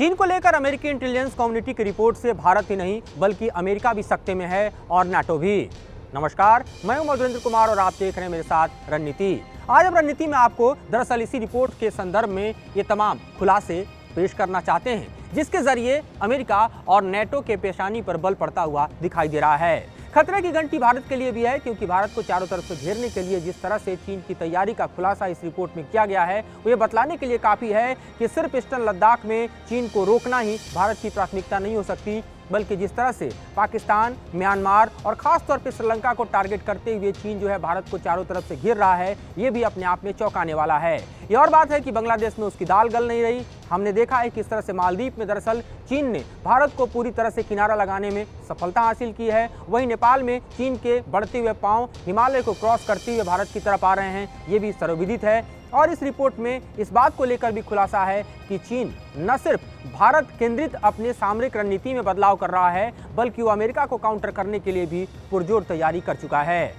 चीन को लेकर अमेरिकी इंटेलिजेंस कम्युनिटी की रिपोर्ट से भारत ही नहीं बल्कि अमेरिका भी सकते में है और नाटो भी। नमस्कार, मैं हूं मधुरेंद्र कुमार और आप देख रहे हैं मेरे साथ रणनीति। आज हम रणनीति में आपको दरअसल इसी रिपोर्ट के संदर्भ में ये तमाम खुलासे पेश करना चाहते हैं, जिसके जरिए अमेरिका और नाटो के पेशानी पर बल पड़ता हुआ दिखाई दे रहा है। खतरे की घंटी भारत के लिए भी है, क्योंकि भारत को चारों तरफ से घेरने के लिए जिस तरह से चीन की तैयारी का खुलासा इस रिपोर्ट में किया गया है, वो ये बतलाने के लिए काफी है कि सिर्फ ईस्टर्न लद्दाख में चीन को रोकना ही भारत की प्राथमिकता नहीं हो सकती, बल्कि जिस तरह से पाकिस्तान, म्यांमार और खास तौर पर श्रीलंका को टारगेट करते हुए चीन जो है भारत को चारों तरफ से घेर रहा है, ये भी अपने आप में चौंकाने वाला है। ये और बात है कि बांग्लादेश में उसकी दाल गल नहीं रही। हमने देखा है किस तरह से मालदीव में दरअसल चीन ने भारत को पूरी तरह से किनारा लगाने में सफलता हासिल की है। वहीं नेपाल में चीन के बढ़ते हुए पांव हिमालय को क्रॉस करते हुए भारत की तरफ आ रहे हैं, ये भी सर्वविदित है। और इस रिपोर्ट में इस बात को लेकर भी खुलासा है कि चीन न सिर्फ भारत केंद्रित अपने सामरिक रणनीति में बदलाव कर रहा है, बल्कि वो अमेरिका को काउंटर करने के लिए भी पुरजोर तैयारी कर चुका है।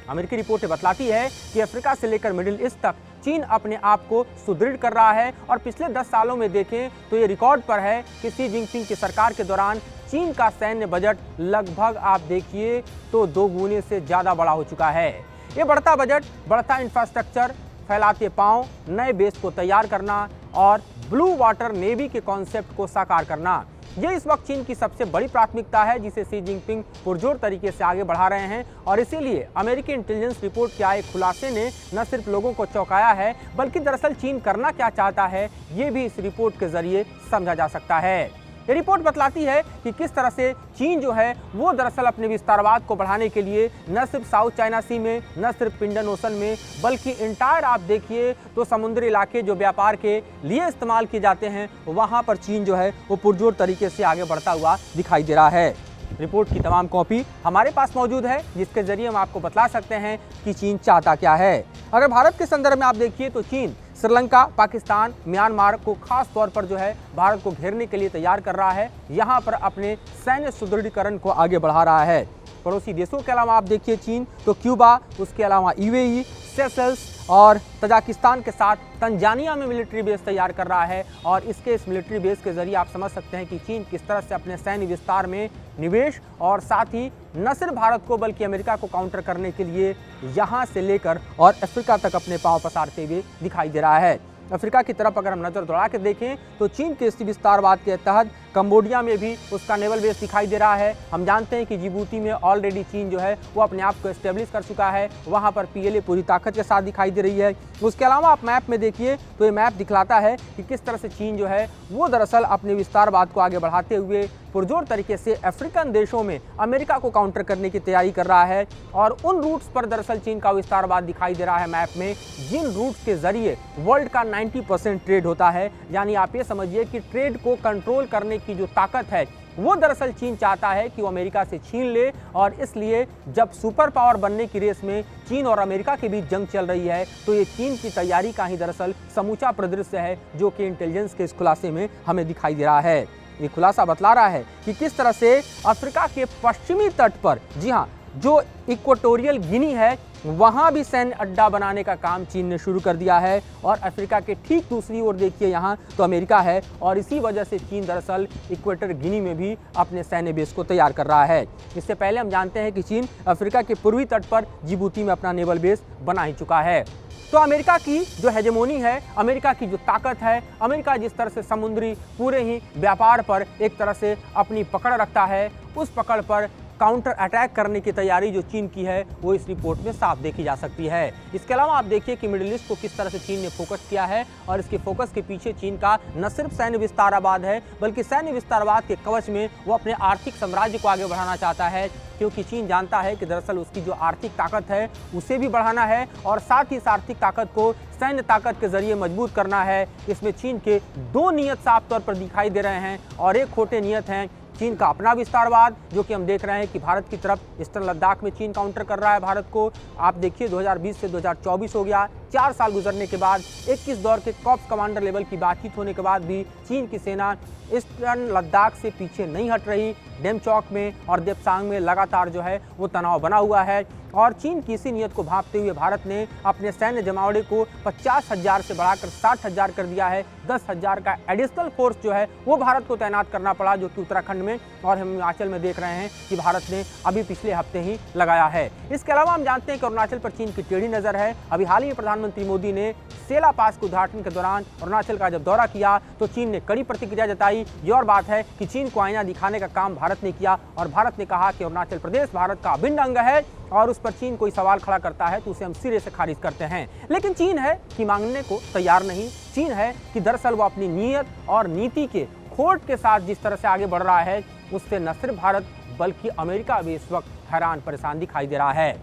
अमेरिकी रिपोर्टें बतलाती है कि अफ्रीका से लेकर मिडिल ईस्ट तक चीन अपने आप को सुदृढ़ कर रहा है और पिछले 10 सालों में देखें तो ये रिकॉर्ड पर है कि शी जिनपिंग की सरकार के दौरान चीन का सैन्य बजट लगभग आप देखिए तो 2 गुने से ज्यादा बड़ा हो चुका है। ये बढ़ता बजट, बढ़ता इंफ्रास्ट्रक्चर, फैलाते पांव, नए बेस को तैयार करना और ब्लू वाटर नेवी के कॉन्सेप्ट को साकार करना, ये इस वक्त चीन की सबसे बड़ी प्राथमिकता है, जिसे शी जिनपिंग पुरजोर तरीके से आगे बढ़ा रहे हैं। और इसीलिए अमेरिकी इंटेलिजेंस रिपोर्ट के आए खुलासे ने न सिर्फ लोगों को चौंकाया है, बल्कि दरअसल चीन करना क्या चाहता है ये भी इस रिपोर्ट के जरिए समझा जा सकता है। ये रिपोर्ट बतलाती है कि किस तरह से चीन जो है वो दरअसल अपने विस्तारवाद को बढ़ाने के लिए न सिर्फ साउथ चाइना सी में, न सिर्फ इंडियन ओशन में, बल्कि इंटायर आप देखिए तो समुद्री इलाके जो व्यापार के लिए इस्तेमाल किए जाते हैं, वहां पर चीन जो है वो पुरजोर तरीके से आगे बढ़ता हुआ दिखाई दे रहा है। रिपोर्ट की तमाम कॉपी हमारे पास मौजूद है, जिसके जरिए हम आपको बतला सकते हैं कि चीन चाहता क्या है। अगर भारत के संदर्भ में आप देखिए तो चीन श्रीलंका, पाकिस्तान, म्यांमार को खास तौर पर जो है भारत को घेरने के लिए तैयार कर रहा है। यहाँ पर अपने सैन्य सुदृढ़ीकरण को आगे बढ़ा रहा है। पड़ोसी देशों के अलावा आप देखिए चीन तो क्यूबा, उसके अलावा यूएई, सेशल्स और तजाकिस्तान के साथ तंजानिया में मिलिट्री बेस तैयार कर रहा है। और इसके इस मिलिट्री बेस के जरिए आप समझ सकते हैं कि चीन किस तरह से अपने सैन्य विस्तार में निवेश और साथ ही न सिर्फ भारत को बल्कि अमेरिका को काउंटर करने के लिए यहाँ से लेकर और अफ्रीका तक अपने पांव पसारते हुए दिखाई दे रहा है। अफ्रीका की तरफ अगर हम नजर दौड़ा के देखें तो चीन के इस विस्तारवाद के तहत कंबोडिया में भी उसका नेवल बेस दिखाई दे रहा है। हम जानते हैं कि जिबूती में ऑलरेडी चीन जो है वो अपने आप को एस्टेब्लिश कर चुका है, वहां पर पीएलए पूरी ताकत के साथ दिखाई दे रही है। उसके अलावा आप मैप में देखिए तो ये मैप दिखलाता है कि किस तरह से चीन जो है वो दरअसल अपने विस्तारवाद को आगे बढ़ाते हुए पुरजोर तरीके से अफ्रीकन देशों में अमेरिका को काउंटर करने की तैयारी कर रहा है। और उन रूट्स पर दरअसल चीन का विस्तारवाद दिखाई दे रहा है मैप में, जिन रूट्स के जरिए वर्ल्ड का 90% ट्रेड होता है। यानी आप ये समझिए कि ट्रेड को कंट्रोल करने की जो ताकत है वो दरअसल चीन चाहता है कि वो अमेरिका से छीन ले। और इसलिए जब सुपर पावर बनने की रेस में चीन और अमेरिका के बीच जंग चल रही है, तो ये चीन की तैयारी का ही दरअसल समूचा परिदृश्य है, जो कि इंटेलिजेंस के इस खुलासे में हमें दिखाई दे रहा है। ये खुलासा बतला रहा है कि किस तरह से अफ्रीका के पश्चिमी तट पर, जी हाँ, जो इक्वेटोरियल गिनी है, वहां भी सैन्य अड्डा बनाने का काम चीन ने शुरू कर दिया है। और अफ्रीका के ठीक दूसरी ओर देखिए यहाँ तो अमेरिका है, और इसी वजह से चीन दरअसल इक्वेटर गिनी में भी अपने सैन्य बेस को तैयार कर रहा है। इससे पहले हम जानते हैं कि चीन अफ्रीका के पूर्वी तट पर जिबूती में अपना नेवल बेस बना ही चुका है। तो अमेरिका की जो हेजेमोनी है, अमेरिका की जो ताकत है, अमेरिका जिस तरह से समुद्री पूरे ही व्यापार पर एक तरह से अपनी पकड़ रखता है, उस पकड़ पर काउंटर अटैक करने की तैयारी जो चीन की है वो इस रिपोर्ट में साफ देखी जा सकती है। इसके अलावा आप देखिए कि मिडिल ईस्ट को किस तरह से चीन ने फोकस किया है, और इसके फोकस के पीछे चीन का न सिर्फ सैन्य विस्तारवाद है, बल्कि सैन्य विस्तारवाद के कवच में वो अपने आर्थिक साम्राज्य को आगे बढ़ाना चाहता है। क्योंकि चीन जानता है कि दरअसल उसकी जो आर्थिक ताकत है उसे भी बढ़ाना है, और साथ ही इस आर्थिक ताकत को सैन्य ताकत के जरिए मजबूत करना है। इसमें चीन के 2 नियत साफ तौर पर दिखाई दे रहे हैं, और एक खोटे नियत हैं चीन का अपना विस्तारवाद, जो कि हम देख रहे हैं कि भारत की तरफ ईस्टर्न लद्दाख में चीन काउंटर कर रहा है भारत को। आप देखिए 2020 से 2024 हो गया, 4 साल गुजरने के बाद 21 दौर के कॉर्प्स कमांडर लेवल की बातचीत होने के बाद भी चीन की सेना ईस्टर्न लद्दाख से पीछे नहीं हट रही। डेमचौक में और देप्सांग में लगातार जो है वो तनाव बना हुआ है और चीन की इसी नीयत को भांपते हुए भारत ने अपने सैन्य जमावड़े को 50,000 से बढ़ाकर 60,000 कर दिया है। 10,000 का एडिशनल फोर्स जो है वो भारत को तैनात करना पड़ा, जो कि उत्तराखंड में और हम हिमाचल में देख रहे हैं कि भारत ने अभी पिछले हफ्ते ही लगाया है। इसके अलावा हम जानते हैं कि अरुणाचल पर चीन की टेढ़ी नजर है। अभी हाल ही में प्रधानमंत्री मोदी ने सेला पास के उद्घाटन के दौरान अरुणाचल का जब दौरा किया तो चीन ने कड़ी प्रतिक्रिया जताई। ये और बात है कि चीन को आईना दिखाने का काम भारत ने किया और भारत ने कहा कि अरुणाचल प्रदेश भारत का अभिन्न अंग है और उस पर चीन कोई सवाल खड़ा करता है तो उसे हम सिरे से खारिज करते हैं। लेकिन चीन है कि मांगने को तैयार नहीं। चीन है कि दरअसल वो अपनी नीयत और नीति के खोट के साथ जिस तरह से आगे बढ़ रहा है उससे न सिर्फ भारत बल्कि अमेरिका भी इस वक्त हैरान परेशान दिखाई दे रहा है।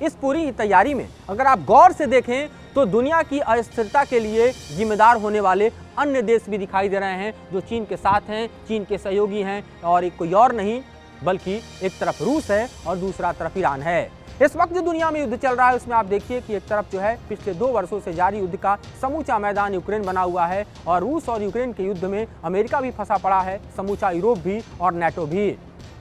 इस पूरी तैयारी में अगर आप गौर से देखें तो दुनिया की अस्थिरता के लिए जिम्मेदार होने वाले अन्य देश भी दिखाई दे रहे हैं जो चीन के साथ हैं, चीन के सहयोगी हैं और एक कोई और नहीं बल्कि एक तरफ रूस है और दूसरा तरफ ईरान है। इस वक्त जो दुनिया में युद्ध चल रहा है उसमें आप देखिए कि एक तरफ जो है पिछले 2 वर्षों से जारी युद्ध का समूचा मैदान यूक्रेन बना हुआ है और रूस और यूक्रेन के युद्ध में अमेरिका भी फंसा पड़ा है, समूचा यूरोप भी और नेटो भी।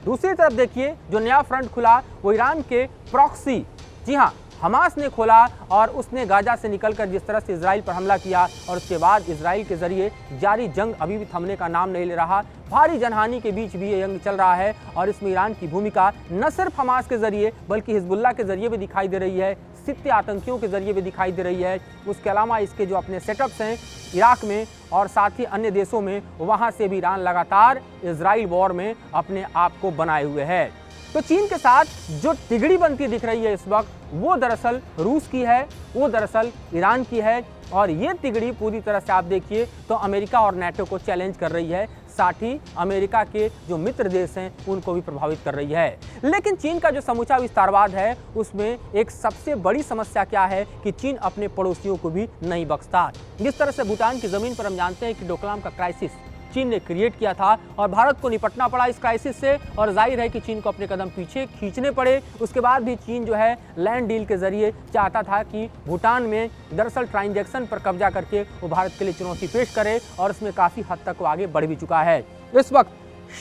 दूसरी तरफ देखिए जो नया फ्रंट खुला वो ईरान के प्रॉक्सी, जी हाँ, हमास ने खोला और उसने गाजा से निकलकर जिस तरह से इजराइल पर हमला किया और उसके बाद इजराइल के जरिए जारी जंग अभी भी थमने का नाम नहीं ले रहा। भारी जनहानि के बीच भी ये जंग चल रहा है और इसमें ईरान की भूमिका न सिर्फ हमास के जरिए बल्कि हिजबुल्लाह के जरिए भी दिखाई दे रही है, सित्ते आतंकियों के जरिए भी दिखाई दे रही है। उसके अलावा इसके जो अपने सेटअप्स हैं इराक में और साथ ही अन्य देशों में, वहाँ से भी ईरान लगातार इजराइल वॉर में अपने आप को बनाए हुए है। तो चीन के साथ जो तिगड़ी बनती दिख रही है इस वक्त वो दरअसल रूस की है, वो दरअसल ईरान की है और ये तिगड़ी पूरी तरह से आप देखिए तो अमेरिका और नेटो को चैलेंज कर रही है, साथ ही अमेरिका के जो मित्र देश हैं उनको भी प्रभावित कर रही है। लेकिन चीन का जो समूचा विस्तारवाद है उसमें एक सबसे बड़ी समस्या क्या है कि चीन अपने पड़ोसियों को भी नहीं बख्शता। जिस तरह से भूटान की जमीन पर हम जानते हैं कि डोकलाम का क्राइसिस चीन ने क्रिएट किया था और भारत को निपटना पड़ा इस क्राइसिस से और जाहिर है कि चीन को अपने कदम पीछे खींचने पड़े। उसके बाद भी चीन जो है लैंड डील के जरिए चाहता था कि भूटान में दरअसल ट्रांजैक्शन पर कब्जा करके वो भारत के लिए चुनौती पेश करे और उसमें काफ़ी हद तक वो आगे बढ़ भी चुका है। इस वक्त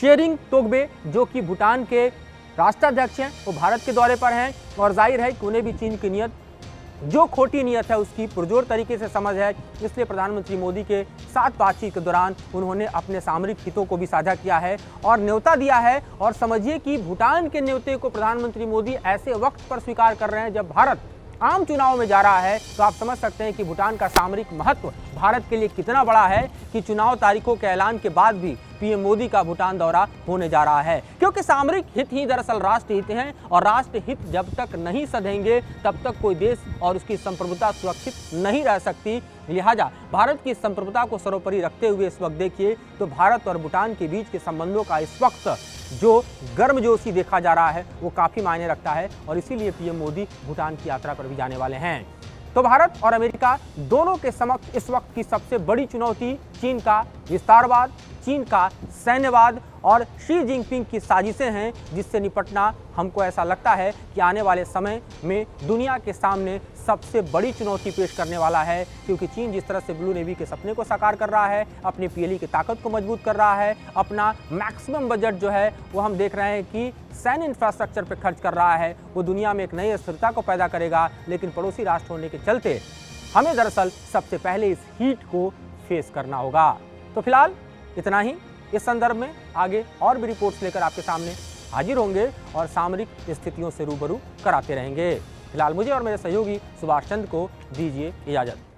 शेरिंग तोगबे जो कि भूटान के राष्ट्राध्यक्ष हैं वो भारत के दौरे पर हैं और जाहिर है कि उन्हें भी चीन की नीयत जो खोटी नीयत है उसकी पुरजोर तरीके से समझ है, इसलिए प्रधानमंत्री मोदी के साथ बातचीत के दौरान उन्होंने अपने सामरिक हितों को भी साझा किया है और न्योता दिया है। और समझिए कि भूटान के न्योते को प्रधानमंत्री मोदी ऐसे वक्त पर स्वीकार कर रहे हैं जब भारत आम चुनाव में जा रहा है, तो आप समझ सकते हैं कि भूटान का सामरिक महत्व भारत के लिए कितना बड़ा है कि चुनाव तारीखों के ऐलान के बाद भी पीएम मोदी का भूटान दौरा होने जा रहा है, क्योंकि सामरिक हित ही दरअसल राष्ट्र हित हैं और राष्ट्र हित जब तक नहीं सधेंगे तब तक कोई देश और उसकी संप्रभुता सुरक्षित नहीं रह सकती। लिहाजा भारत की संप्रभुता को सर्वोपरि रखते हुए इस वक्त देखिए तो भारत और भूटान के बीच के संबंधों का इस वक्त जो गर्मजोशी देखा जा रहा है वो काफ़ी मायने रखता है और इसीलिए पीएम मोदी भूटान की यात्रा पर भी जाने वाले हैं। तो भारत और अमेरिका दोनों के समक्ष इस वक्त की सबसे बड़ी चुनौती चीन का विस्तारवाद, चीन का सैन्यवाद और शी जिनपिंग की साजिशें हैं, जिससे निपटना हमको ऐसा लगता है कि आने वाले समय में दुनिया के सामने सबसे बड़ी चुनौती पेश करने वाला है, क्योंकि चीन जिस तरह से ब्लू नेवी के सपने को साकार कर रहा है, अपनी पीएलई की ताकत को मजबूत कर रहा है, अपना मैक्सिमम बजट जो है वो हम देख रहे हैं कि सैन्य इंफ्रास्ट्रक्चर पर खर्च कर रहा है, वो दुनिया में एक नई अस्थिरता को पैदा करेगा। लेकिन पड़ोसी राष्ट्र होने के चलते हमें दरअसल सबसे पहले इस हीट को फेस करना होगा। तो फिलहाल इतना ही। इस संदर्भ में आगे और भी रिपोर्ट्स लेकर आपके सामने हाजिर होंगे और सामरिक स्थितियों से रूबरू कराते रहेंगे। फिलहाल मुझे और मेरे सहयोगी सुभाष चंद्र को दीजिए इजाजत।